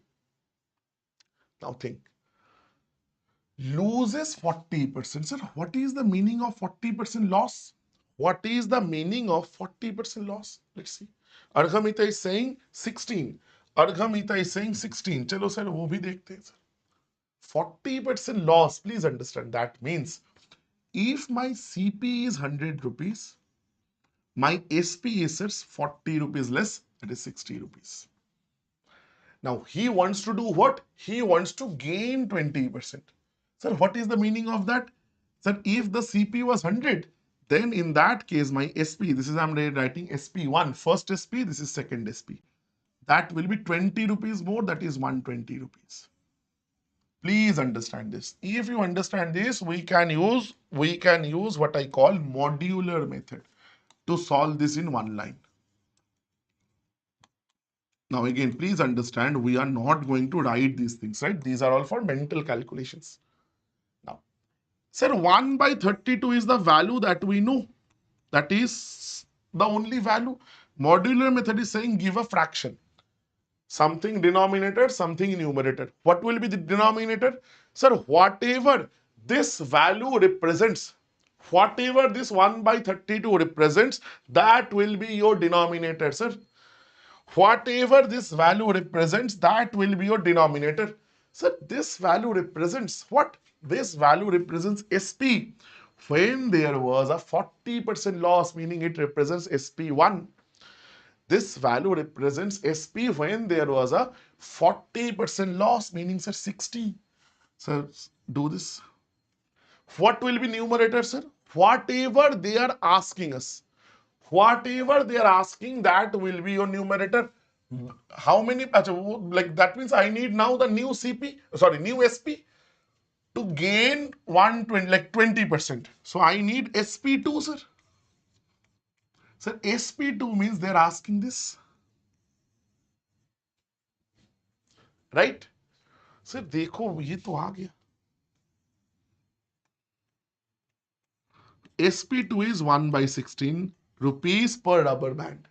Now think. Loses 40%. Sir, what is the meaning of 40% loss? What is the meaning of 40% loss? Let's see. Arghamita is saying 16. Arghamita is saying 16. Chalo sir, wo bhi dekhte hain, sir. 40% loss. Please understand that means if my CP is 100 rupees, my SP is, sir, 40 rupees less, that is 60 rupees. Now he wants to do what? He wants to gain 20%. Sir, what is the meaning of that? Sir, if the CP was 100, then in that case, my SP, this is I'm writing SP1, first SP, this is second SP. That will be 20 rupees more, that is 120 rupees. Please understand this. If you understand this, we can use what I call modular method to solve this in one line. Now again, please understand, we are not going to write these things, right? These are all for mental calculations. Now, sir, 1 by 32 is the value that we know. That is the only value. Modular method is saying give a fraction. Something denominator, something numerator. What will be the denominator? Sir, whatever this value represents, whatever this 1 by 32 represents, that will be your denominator, sir. Whatever this value represents, that will be your denominator. So this value represents what? This value represents SP. When there was a 40% loss, meaning it represents SP1. This value represents SP when there was a 40% loss, meaning sir 60. So do this. What will be numerator, sir? Whatever they are asking us. Whatever they are asking, that will be your numerator. How many, like that means I need now the new CP, sorry, new SP to gain 120, like 20%. So I need SP2, sir. Sir, SP2 means they're asking this, right? Sir देखो ये तो आ गया. SP2 is 1 by 16 rupees per rubber band.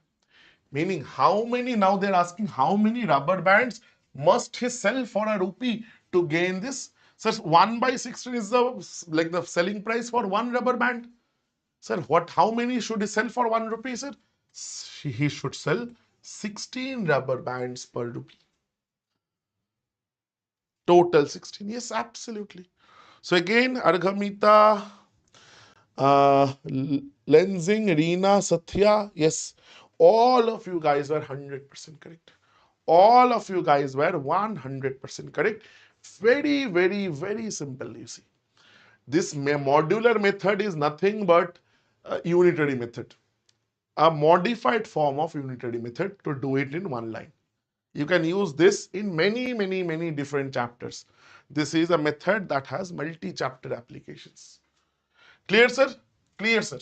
Meaning how many, now they're asking how many rubber bands must he sell for a rupee to gain this? Sir, 1 by 16 is the selling price for one rubber band. Sir, how many should he sell for 1 rupee, sir? He should sell 16 rubber bands per rupee. Total 16. Yes, absolutely. So again, Arghamita, Lensing, Reena, Satya, yes, all of you guys were 100% correct. All of you guys were 100% correct. Very, very, very simple, you see. This modular method is nothing but a unitary method, a modified form of unitary method to do it in one line. You can use this in many, many, many different chapters. This is a method that has multi-chapter applications. Clear, sir? Clear, sir.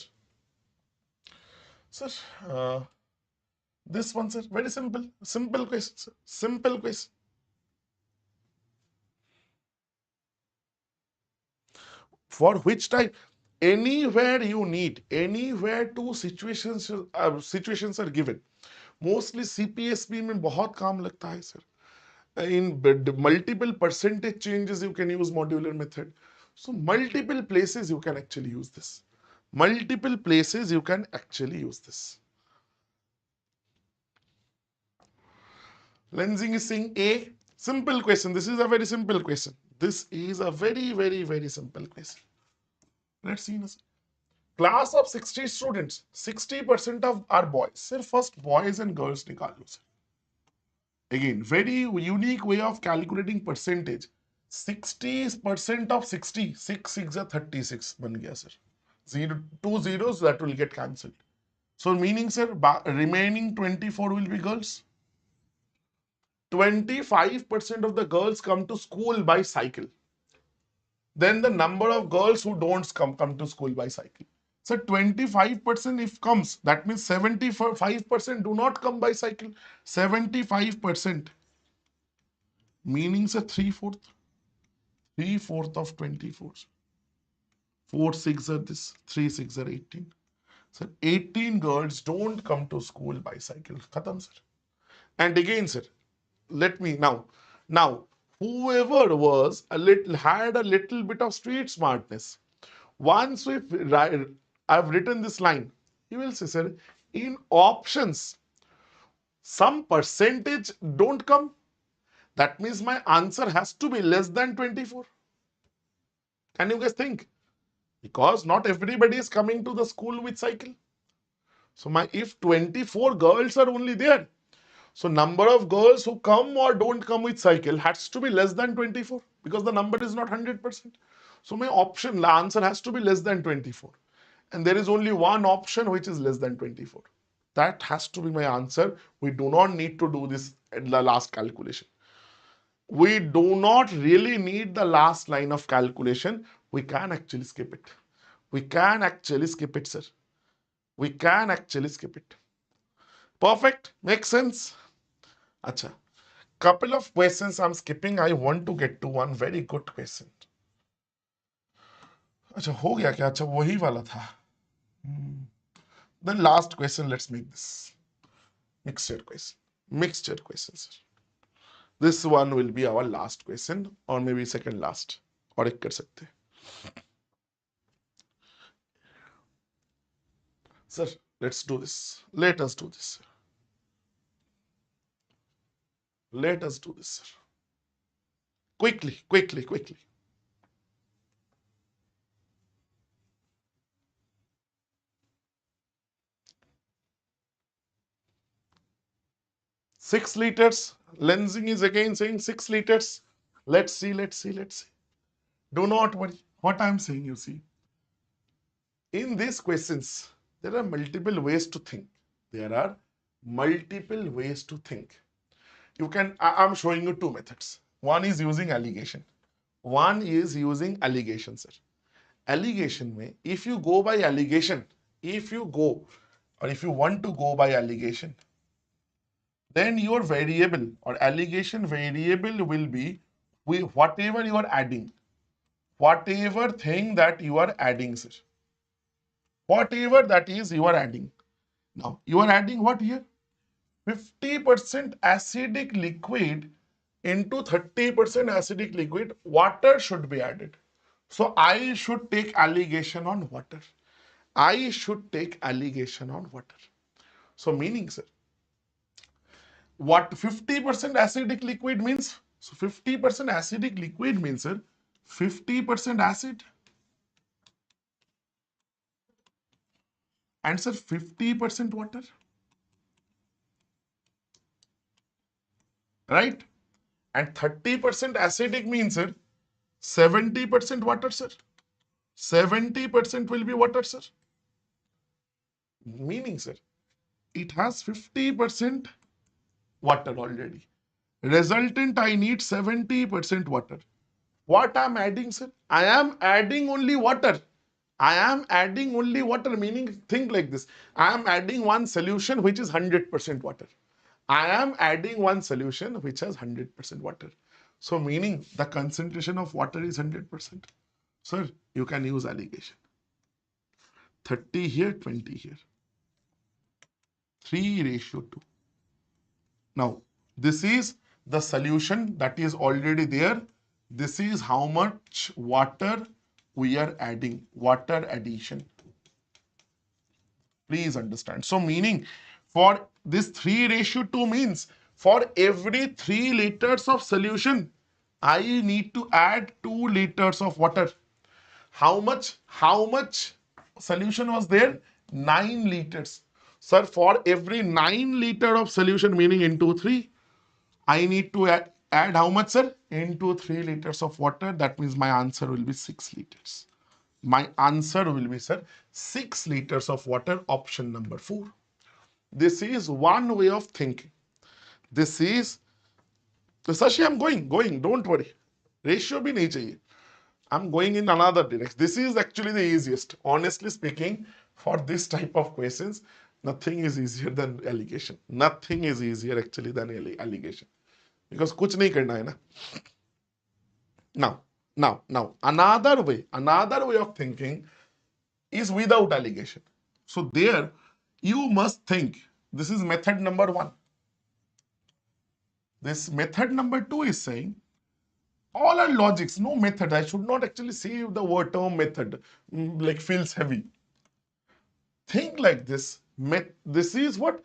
Sir, this one, sir, very simple. Simple question, sir. Simple question. For which type? Anywhere you need, anywhere two situations are given. Mostly CPSP में बहुत काम लगता है, sir. In multiple percentage changes, you can use modular method. So multiple places you can actually use this. Multiple places you can actually use this. Lensing is saying A. Simple question. This is a very simple question. This is a very, very, very simple question. Let's see. Class of 60 students. 60% of are boys. Sir, first boys and girls nikal lo, sir. Again, very unique way of calculating percentage. 60% of 60. 6 6 are 36 ban gaya, sir. 2 zeros that will get cancelled. So meaning, sir, remaining 24 will be girls. 25% of the girls come to school by cycle. Then the number of girls who don't come to school by cycle. So 25% if comes, that means 75% do not come by cycle. 75%. Meaning, sir, 3/4. 3/4 of 24. 4 6 are this, 3 6 are 18. So 18 girls don't come to school by cycle. Khatam, sir. And again, sir, let me now whoever was had a little bit of street smartness, once I've written this line, he will say, sir, in options some percentage don't come, that means my answer has to be less than 24. Can you guys think? Because not everybody is coming to the school with cycle. So if 24 girls are only there, so number of girls who come or don't come with cycle has to be less than 24 because the number is not 100%. So my option, the answer has to be less than 24. And there is only one option which is less than 24. That has to be my answer. We do not need to do this at the last calculation. We do not really need the last line of calculation. We can actually skip it. We can actually skip it, sir. We can actually skip it. Perfect. Makes sense. Acha. Couple of questions I'm skipping. I want to get to one very good question. अच्छा हो गया क्या? अच्छा वही वाला था. The last question, let's make this mixture question. Mixture question, sir. This one will be our last question, or maybe second last. और एक कर सकते. Sir, let's do this. Let us do this. Let us do this, sir. Quickly, quickly, quickly. 6 liters. Lensing is again saying 6 liters. Let's see, let's see, let's see. Do not worry. What I'm saying, you see. In these questions, there are multiple ways to think. There are multiple ways to think. You can, I'm showing you two methods. One is using allegation. One is using allegation, sir. Allegation mein, if you go by allegation, if you go or if you want to go by allegation, then your variable or allegation variable will be whatever you are adding, whatever thing that you are adding, sir. Whatever that is you are adding. Now, you are adding what here? 50% acidic liquid into 30% acidic liquid, water should be added. So I should take allegation on water. I should take allegation on water. So meaning, sir, what 50% acidic liquid means? So 50% acidic liquid means, sir, 50% acid and, sir, 50% water. Right? And 30% acidic means, sir, 70% water, sir. 70% will be water, sir. Meaning, sir, it has 50% water already. Resultant, I need 70% water. What I'm adding, sir? I am adding only water. I am adding only water, meaning think like this. I am adding one solution which is 100% water. I am adding one solution which has 100% water. So meaning the concentration of water is 100%. Sir, you can use allegation. 30 here, 20 here. 3:2. Now, this is the solution that is already there. This is how much water we are adding, water addition. Please understand. So meaning for this 3:2 means for every 3 liters of solution, I need to add 2 liters of water. How much? How much solution was there? 9 liters. Sir, for every 9 liter of solution, meaning into 3, I need to add how much, sir? Into 3 liters of water. That means my answer will be 6 liters. My answer will be, sir, 6 liters of water, option number 4. This is one way of thinking. This is, Sashi, I'm going, don't worry. Ratio bhi nahi chahiye. I'm going in another direction. This is actually the easiest. Honestly speaking, for this type of questions, nothing is easier than allegation. Nothing is easier actually than allegation. Because kuch nahi karna hai na. Now, another way of thinking is without allegation. So there, you must think, this is method number 1. This method number 2 is saying, all are logics, no method. I should not actually say the word term method, like feels heavy. Think like this. This is what?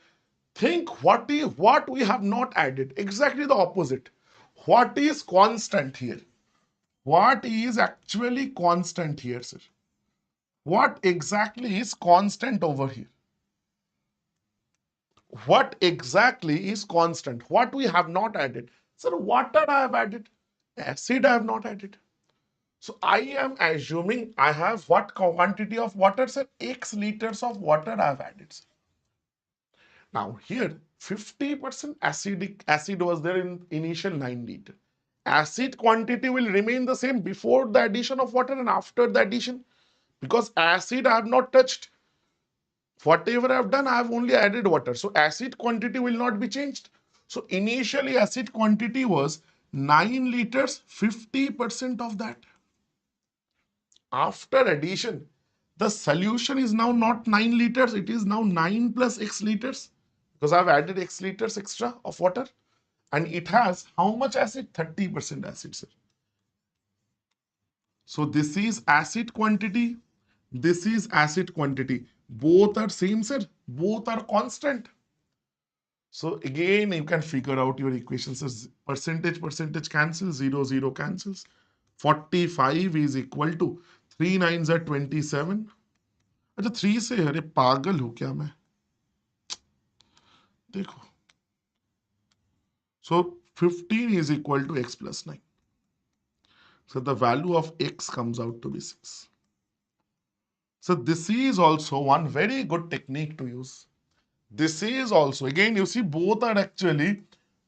Think what we have not added. Exactly the opposite. What is constant here? What is actually constant here, sir? What exactly is constant over here? What exactly is constant? What we have not added? Sir, water I have added. Acid I have not added. So I am assuming I have what quantity of water, sir? X liters of water I have added, sir. Now here 50% acid was there in initial 9 liter. Acid quantity will remain the same before the addition of water and after the addition, because acid I have not touched. Whatever I have done, I have only added water. So acid quantity will not be changed. So initially acid quantity was 9 liters, 50% of that. After addition, the solution is now not 9 liters, it is now 9 plus x liters because I've added x liters extra of water, and it has how much acid? 30% acid, sir. So this is acid quantity, this is acid quantity. Both are same, sir. Both are constant. So again, you can figure out your equations as percentage cancels, 0, 0 cancels. 45 is equal to 3 9s are 27. अच्छा 3 से, अरे पागल हूँ क्या मैं, देखो. So 15 is equal to x plus 9. So the value of x comes out to be 6. So this is also one very good technique to use. This is also, again, you see both are actually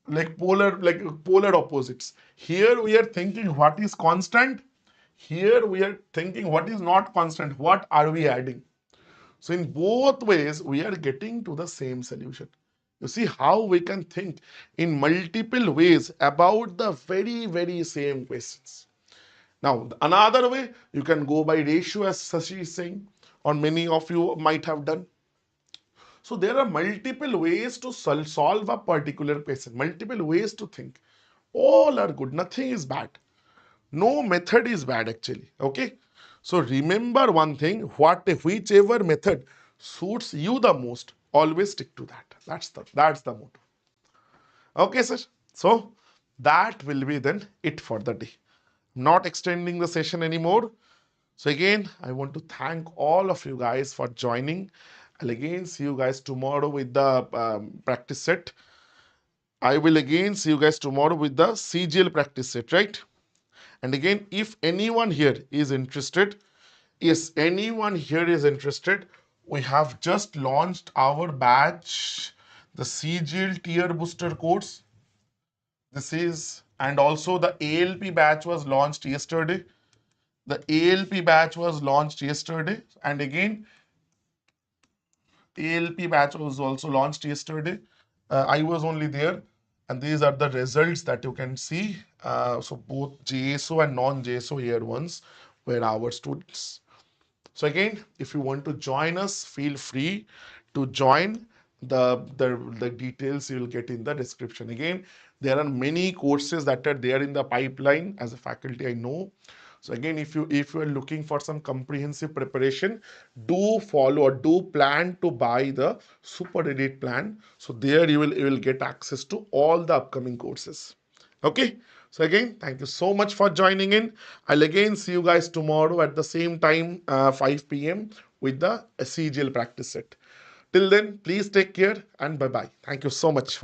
like polar opposites. Here we are thinking what is constant. Here we are thinking what is not constant. What are we adding? So in both ways, we are getting to the same solution. You see how we can think in multiple ways about the very, very same questions. Now, another way, you can go by ratio, as Sashi is saying, or many of you might have done. So there are multiple ways to solve a particular question, multiple ways to think. All are good, nothing is bad. No method is bad actually, okay? So remember one thing, whichever method suits you the most, always stick to that. That's the motto. Okay, sir. So that will be then it for the day. Not extending the session anymore. So again, I want to thank all of you guys for joining. I'll again see you guys tomorrow with the practice set. I will again see you guys tomorrow with the CGL practice set, right? And again, if anyone here is interested, yes, anyone here is interested, we have just launched our batch, the CGL tier booster course. This is, and also the ALP batch was launched yesterday. The ALP batch was launched yesterday. And again, ALP batch was also launched yesterday. I was only there. And these are the results that you can see. So both JSO and non-JSO year ones were our students. So again, if you want to join us, feel free to join. The details you will get in the description. Again, there are many courses that are there in the pipeline. As a faculty, I know. So again, if you are looking for some comprehensive preparation, do follow or do plan to buy the Super Edit plan. So there you will get access to all the upcoming courses. Okay. So again, thank you so much for joining in. I'll again see you guys tomorrow at the same time, 5 p.m. with the CGL practice set. Till then, please take care and bye-bye. Thank you so much.